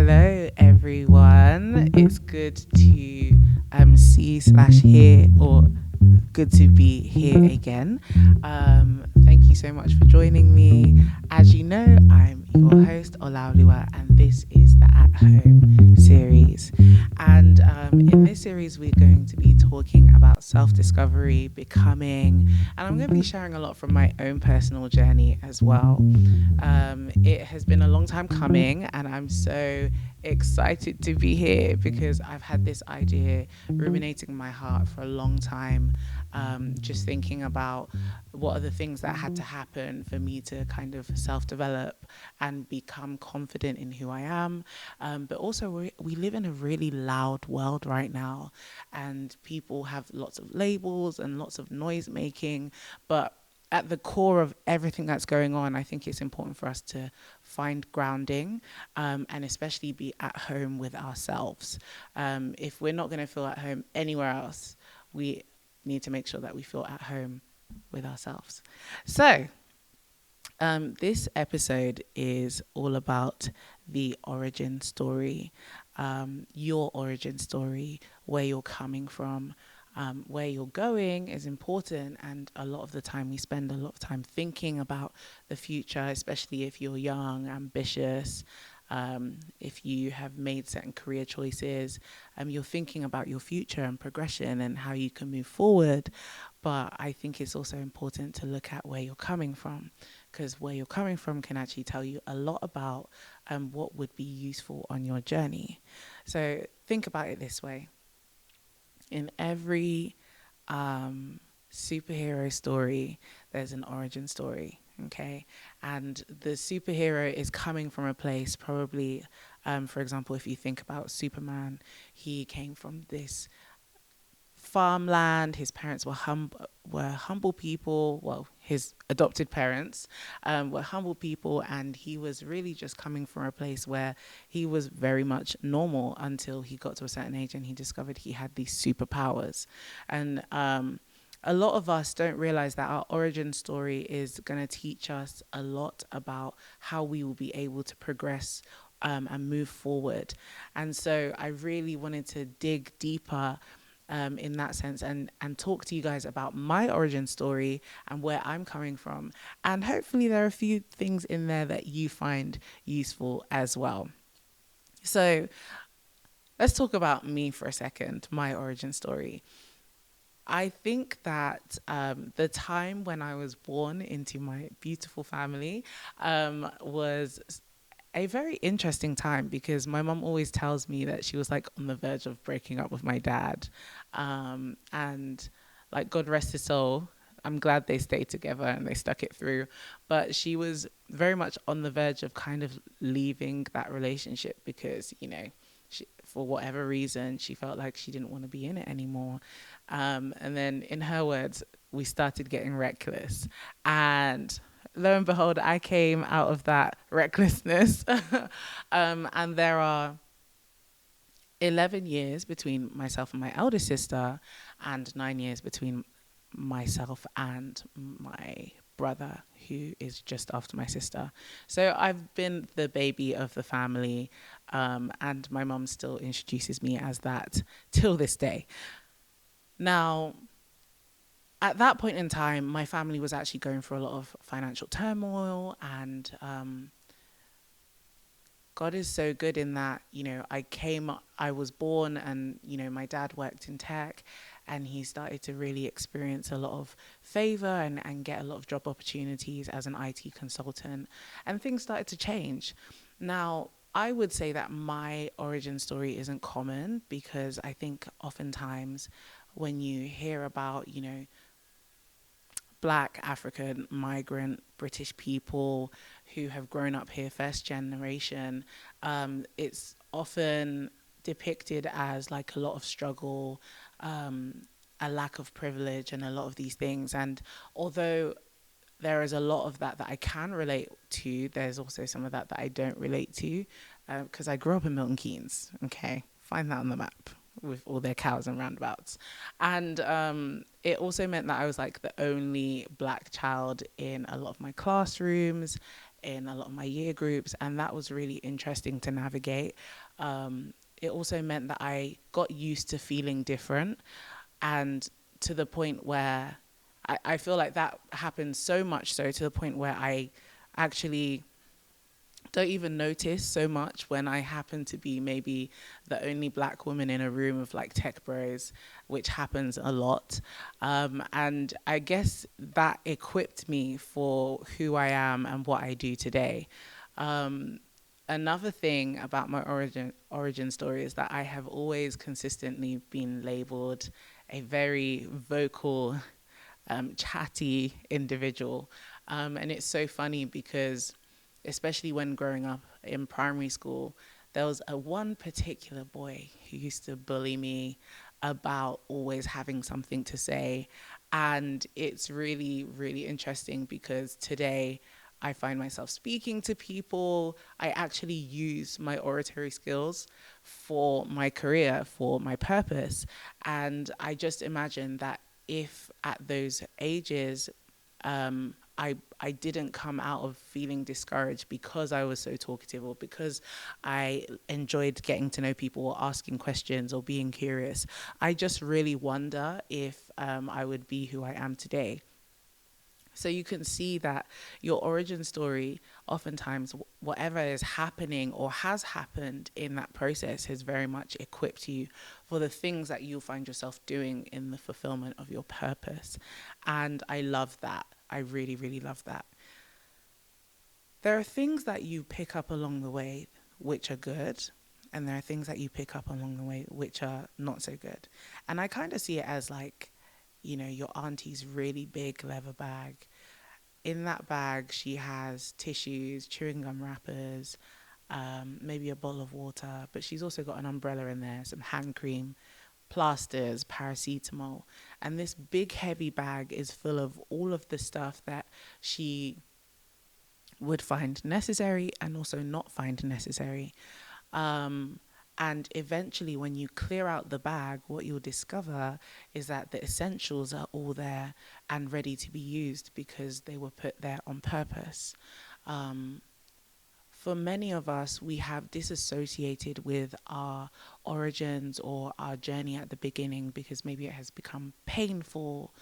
Hello, everyone. It's good to see/hear, or good to be here again. Thank you so much for joining me. As you know, I'm your host Olaoluwa, and this is the At Home series. And in this series, we're going to be talking about self-discovery, becoming, and I'm going to be sharing a lot from my own personal journey as well. It has been a long time coming, and I'm so excited to be here because I've had this idea ruminating in my heart for a long time. Just thinking about what are the things that had to happen for me to kind of self develop and become confident in who I am. But also, we live in a really loud world right now, and people have lots of labels and lots of noise making. But at the core of everything that's going on, I think it's important for us to find grounding, and especially be at home with ourselves. If we're not going to feel at home anywhere else, we need to make sure that we feel at home with ourselves. So, this episode is all about the origin story, your origin story, where you're coming from. Where you're going is important, and a lot of the time we spend a lot of time thinking about the future, especially if you're young, ambitious, if you have made certain career choices. You're thinking about your future and progression and how you can move forward. But I think it's also important to look at where you're coming from, because where you're coming from can actually tell you a lot about what would be useful on your journey. So think about it this way. In every superhero story, there's an origin story, okay? And the superhero is coming from a place, probably, for example, if you think about Superman, he came from this farmland. His parents were humble people. Well, his adopted parents were humble people, and he was really just coming from a place where he was very much normal until he got to a certain age and he discovered he had these superpowers. And a lot of us don't realize that our origin story is going to teach us a lot about how we will be able to progress and move forward. And so I really wanted to dig deeper in that sense, and talk to you guys about my origin story and where I'm coming from. And hopefully there are a few things in there that you find useful as well. So let's talk about me for a second, my origin story. I think that the time when I was born into my beautiful family was a very interesting time, because my mum always tells me that she was like on the verge of breaking up with my dad. And like, God rest his soul, I'm glad they stayed together and they stuck it through. But she was very much on the verge of kind of leaving that relationship because, for whatever reason, she felt like she didn't want to be in it anymore. And then, in her words, we started getting reckless. And lo and behold, I came out of that recklessness. And there are 11 years between myself and my elder sister, and 9 years between myself and my brother, who is just after my sister. So I've been the baby of the family, and my mum still introduces me as that till this day. Now, at that point in time, my family was actually going through a lot of financial turmoil, and God is so good in that, I was born, and, my dad worked in tech, and he started to really experience a lot of favor and get a lot of job opportunities as an IT consultant, and things started to change. Now, I would say that my origin story isn't common, because I think oftentimes when you hear about, Black, African, migrant, British people who have grown up here, first generation, it's often depicted as like a lot of struggle, a lack of privilege, and a lot of these things. And although there is a lot of that I can relate to, there's also some of that I don't relate to, because I grew up in Milton Keynes. Okay, find that on the map with all their cows and roundabouts. And it also meant that I was like the only Black child in a lot of my classrooms. in a lot of my year groups, and that was really interesting to navigate. It also meant that I got used to feeling different, and to the point where I feel like that happened so much so to the point where I actually don't even notice so much when I happen to be maybe the only black woman in a room of like tech bros, which happens a lot. And I guess that equipped me for who I am and what I do today. Um, Another thing about my origin story is that I have always consistently been labeled a very vocal, chatty individual. And it's so funny because, especially when growing up in primary school, there was a one particular boy who used to bully me about always having something to say. And it's really, really interesting because today I find myself speaking to people. I actually use my oratory skills for my career, for my purpose. And I just imagine that if at those ages, I didn't come out of feeling discouraged because I was so talkative or because I enjoyed getting to know people or asking questions or being curious. I just really wonder if I would be who I am today. So you can see that your origin story, oftentimes, whatever is happening or has happened in that process has very much equipped you for the things that you'll find yourself doing in the fulfillment of your purpose. And I love that. I really, really love that. There are things that you pick up along the way which are good, and there are things that you pick up along the way which are not so good. And I kind of see it as like, your auntie's really big leather bag. In that bag, she has tissues, chewing gum wrappers, maybe a bottle of water, but she's also got an umbrella in there, some hand cream, plasters, paracetamol. And this big, heavy bag is full of all of the stuff that she would find necessary and also not find necessary. Um, and eventually, when you clear out the bag, what you'll discover is that the essentials are all there and ready to be used because they were put there on purpose. Um, for many of us, we have disassociated with our origins or our journey at the beginning because maybe it has become painful,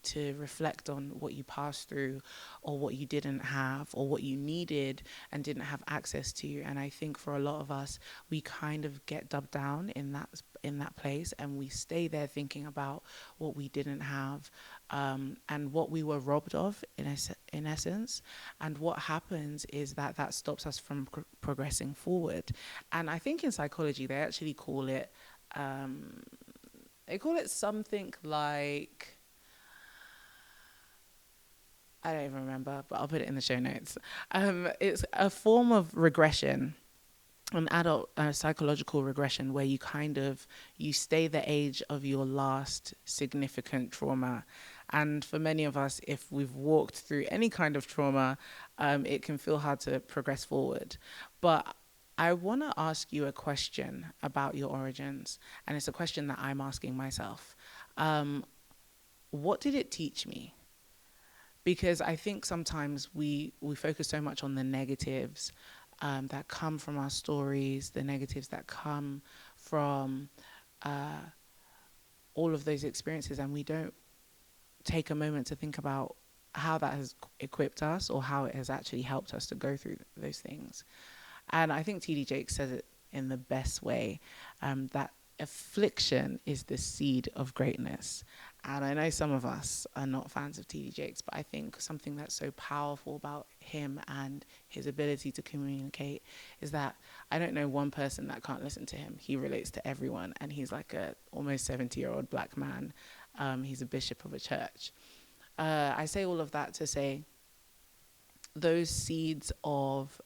to reflect on what you passed through or what you didn't have or what you needed and didn't have access to. And I think for a lot of us, we kind of get dubbed down in that place, and we stay there thinking about what we didn't have, and what we were robbed of in essence. And what happens is that that stops us from progressing forward. And I think in psychology they actually call it, something like, I don't even remember, but I'll put it in the show notes. It's a form of regression, an adult psychological regression, where you stay the age of your last significant trauma. And for many of us, if we've walked through any kind of trauma, it can feel hard to progress forward. But I want to ask you a question about your origins, and it's a question that I'm asking myself. What did it teach me? Because I think sometimes we focus so much on the negatives, that come from our stories, the negatives that come from uh, all of those experiences, and we don't take a moment to think about how that has equipped us or how it has actually helped us to go through those things. And I think TD Jakes says it in the best way, that affliction is the seed of greatness. And I know some of us are not fans of TD Jakes, but I think something that's so powerful about him and his ability to communicate is that I don't know one person that can't listen to him. He relates to everyone, and he's like a almost 70-year-old black man. He's a bishop of a church. I say all of that to say those seeds of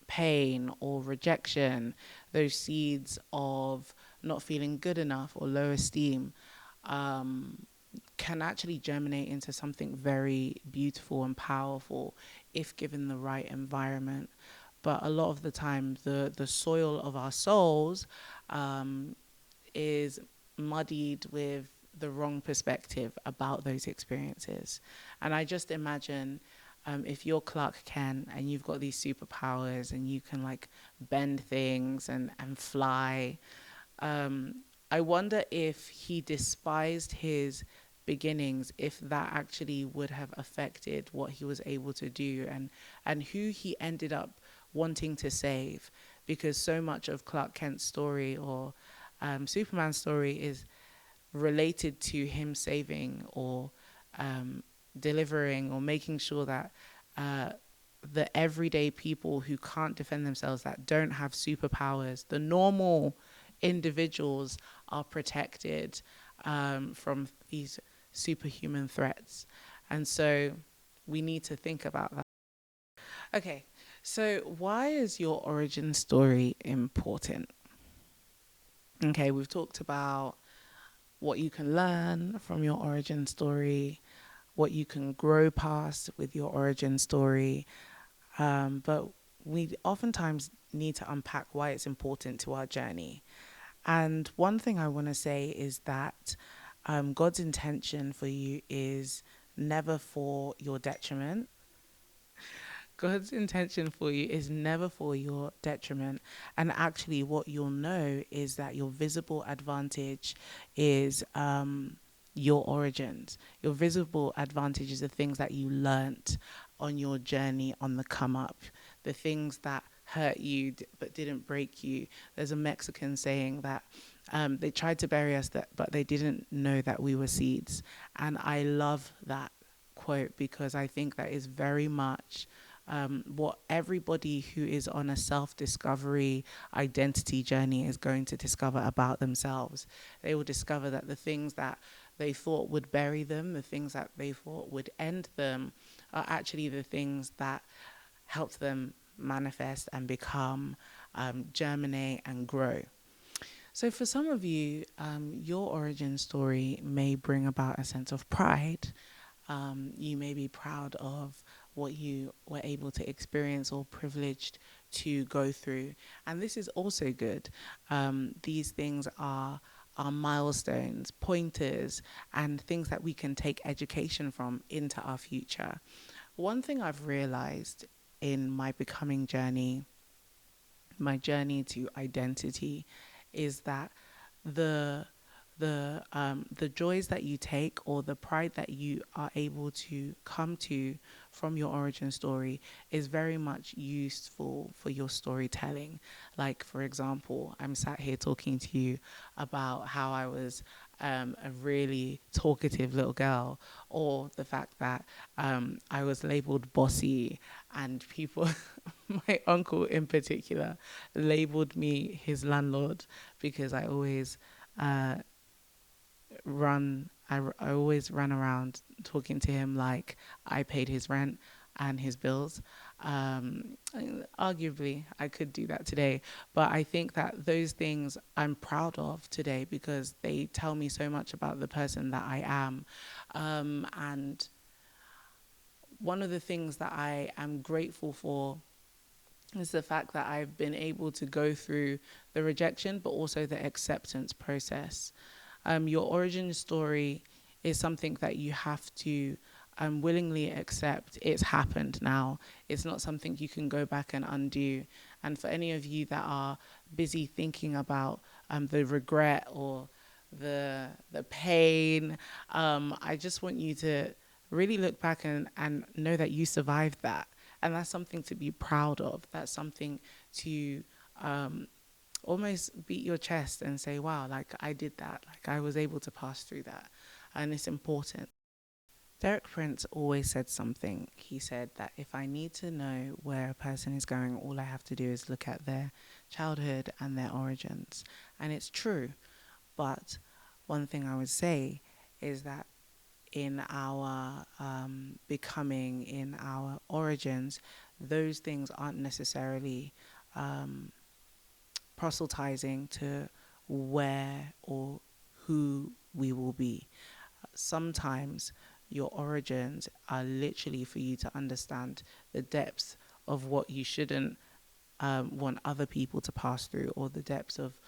pain or rejection, those seeds of not feeling good enough or low esteem, can actually germinate into something very beautiful and powerful if given the right environment. But a lot of the time, the soil of our souls, is muddied with the wrong perspective about those experiences. And I just imagine, if you're Clark Kent and you've got these superpowers and you can like bend things and fly, um, I wonder if he despised his beginnings, if that actually would have affected what he was able to do and who he ended up wanting to save, because so much of Clark Kent's story or Superman's story is related to him saving or um, delivering or making sure that uh, the everyday people who can't defend themselves, that don't have superpowers, the normal individuals are protected from these superhuman threats. And so we need to think about that. Okay, so why is your origin story important? Okay, we've talked about what you can learn from your origin story, what you can grow past with your origin story. But we oftentimes need to unpack why it's important to our journey. And one thing I want to say is that God's intention for you is never for your detriment. God's intention for you is never for your detriment. And actually, what you'll know is that your visible advantage is your origins. Your visible advantage is the things that you learnt on your journey on the come up, the things that hurt you but didn't break you. There's a Mexican saying that they tried to bury us, but they didn't know that we were seeds. And I love that quote because I think that is very much what everybody who is on a self-discovery identity journey is going to discover about themselves. They will discover that the things that they thought would bury them, the things that they thought would end them, are actually the things that helped them manifest and become, germinate and grow. So for some of you, your origin story may bring about a sense of pride. You may be proud of what you were able to experience or privileged to go through. And this is also good. These things are milestones, pointers, and things that we can take education from into our future. One thing I've realized in my becoming journey, my journey to identity, is that the the joys that you take or the pride that you are able to come to from your origin story is very much useful for your storytelling. Like, for example, I'm sat here talking to you about how I was a really talkative little girl, or the fact that I was labeled bossy, and people, my uncle in particular, labeled me his landlord because I always uh, I always ran around talking to him like I paid his rent and his bills. Arguably, I could do that today, but I think that those things I'm proud of today because they tell me so much about the person that I am. And one of the things that I am grateful for is the fact that I've been able to go through the rejection, but also the acceptance process. Your origin story is something that you have to willingly accept. It's happened now. It's not something you can go back and undo. And for any of you that are busy thinking about the regret or the pain, I just want you to really look back and know that you survived that. And that's something to be proud of. That's something to almost beat your chest and say, wow, like I did that. Like I was able to pass through that. And it's important. Derek Prince always said something. He said that if I need to know where a person is going, all I have to do is look at their childhood and their origins. And it's true. But one thing I would say is that in our becoming, in our origins, those things aren't necessarily proselytizing to where or who we will be. Sometimes your origins are literally for you to understand the depths of what you shouldn't want other people to pass through, or the depths of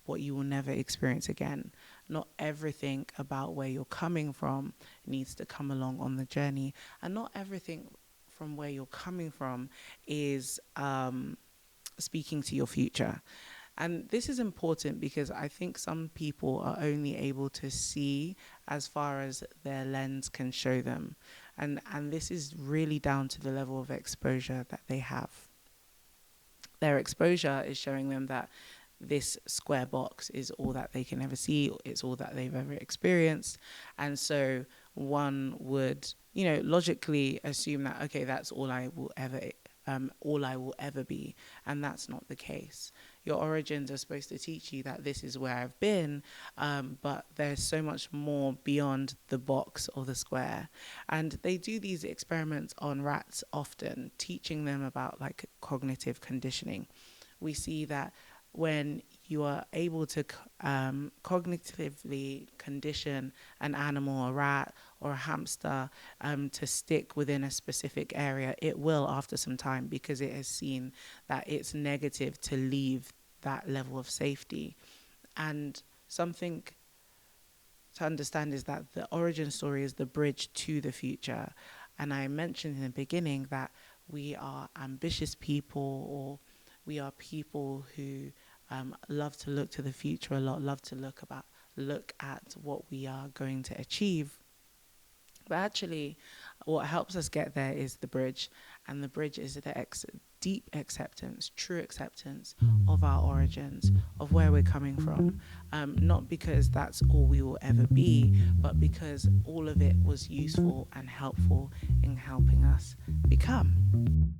what you will never experience again. Not everything about where you're coming from needs to come along on the journey, and not everything from where you're coming from is speaking to your future. And this is important because I think some people are only able to see as far as their lens can show them. And this is really down to the level of exposure that they have. Their exposure is showing them that this square box is all that they can ever see, it's all that they've ever experienced. And so one would, logically assume that, okay, that's all I will ever be. And that's not the case. Your origins are supposed to teach you that this is where I've been, but there's so much more beyond the box or the square. And they do these experiments on rats often, teaching them about like cognitive conditioning. We see that when you are able to cognitively condition an animal, a rat or a hamster, to stick within a specific area, it will after some time, because it has seen that it's negative to leave that level of safety. And something to understand is that the origin story is the bridge to the future. And I mentioned in the beginning that we are ambitious people, or we are people who love to look to the future a lot, love to look at what we are going to achieve. But actually, what helps us get there is the bridge. And the bridge is the deep acceptance, true acceptance of our origins, of where we're coming from. Not because that's all we will ever be, but because all of it was useful and helpful in helping us become.